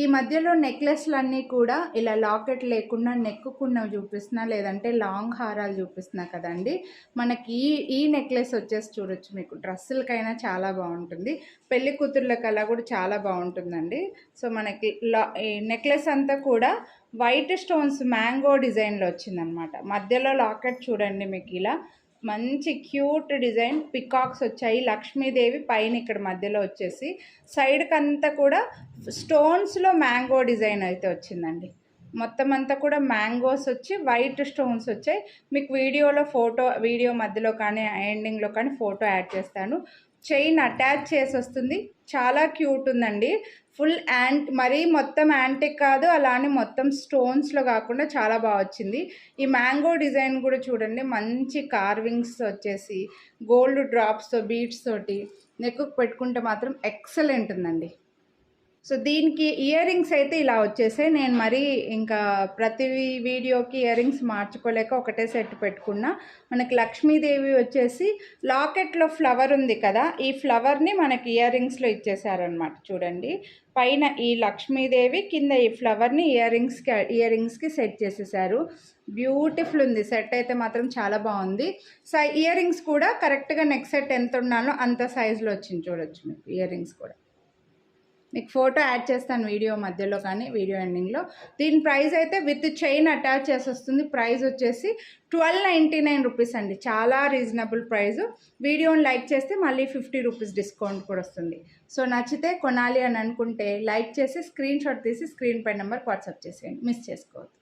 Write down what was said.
ఈ మధ్యలో నెక్లెస్లన్నీ కూడా ఇలా లాకెట్ లేకుండా నెక్కుకున్నవి చూపిస్తున్నా, లేదంటే లాంగ్ హారాలు చూపిస్తున్నా కదండి. మనకి ఈ నెక్లెస్ వచ్చేసి చూడొచ్చు, మీకు డ్రెస్సులకైనా చాలా బాగుంటుంది, పెళ్లి కూతుర్లకల్లా కూడా చాలా బాగుంటుందండి. సో మనకి ఈ నెక్లెస్ అంతా కూడా వైట్ స్టోన్స్ మ్యాంగో డిజైన్లో వచ్చిందనమాట. మధ్యలో లాకెట్ చూడండి, మీకు ఇలా మంచి క్యూట్ డిజైన్ పికాక్స్ వచ్చాయి. లక్ష్మీదేవి పైన ఇక్కడ మధ్యలో వచ్చేసి సైడ్కి అంతా కూడా స్టోన్స్లో మ్యాంగో డిజైన్ అయితే వచ్చిందండి. మొత్తం అంతా కూడా మ్యాంగోస్ వచ్చి వైట్ స్టోన్స్ వచ్చాయి. మీకు వీడియో మధ్యలో కానీ ఎండింగ్లో కానీ ఫోటో యాడ్ చేస్తాను. చైన్ అటాచ్ చేసి వస్తుంది, చాలా క్యూట్ ఉందండి. ఫుల్ మరీ మొత్తం యాంటిక్ కాదు, అలానే మొత్తం స్టోన్స్లో కాకుండా చాలా బాగా వచ్చింది. ఈ మ్యాంగో డిజైన్ కూడా చూడండి, మంచి కార్వింగ్స్ వచ్చేసి గోల్డ్ డ్రాప్స్తో బీడ్స్ తోటి నెక్కు పెట్టుకుంటే మాత్రం ఎక్సలెంట్ ఉందండి. సో దీనికి ఇయర్ రింగ్స్ అయితే ఇలా వచ్చేసాయి. నేను మరీ ఇంకా ప్రతి వీడియోకి ఇయర్ రింగ్స్ మార్చుకోలేక ఒకటే సెట్ పెట్టుకున్నా. మనకి లక్ష్మీదేవి వచ్చేసి లాకెట్లో ఫ్లవర్ ఉంది కదా, ఈ ఫ్లవర్ని మనకి ఇయర్ రింగ్స్లో ఇచ్చేసారనమాట. చూడండి, పైన ఈ లక్ష్మీదేవి, కింద ఈ ఫ్లవర్ని ఇయర్ రింగ్స్కి సెట్ చేసేసారు. బ్యూటిఫుల్ ఉంది సెట్ అయితే మాత్రం, చాలా బాగుంది. ఇయర్ రింగ్స్ కూడా కరెక్ట్గా నెక్ సెట్ ఎంత ఉన్నానో అంత సైజులో వచ్చింది. చూడొచ్చు మీకు ఇయర్ రింగ్స్ కూడా. మీకు ఫోటో యాడ్ చేస్తాను వీడియో మధ్యలో కానీ వీడియో ఎండింగ్లో. దీని ప్రైస్ అయితే విత్ చైన్ అటాచ్ చేసి వస్తుంది. ప్రైస్ వచ్చేసి 1299 రూపీస్ అండి, చాలా రీజనబుల్ ప్రైస్. వీడియోని లైక్ చేస్తే మళ్ళీ 50 రూపీస్ డిస్కౌంట్ కూడా వస్తుంది. సో నచ్చితే కొనాలి అని అనుకుంటే లైక్ చేసి స్క్రీన్ షాట్ తీసి స్క్రీన్ పై నెంబర్కి వాట్సాప్ చేసేయండి, మిస్ చేసుకోవద్దు.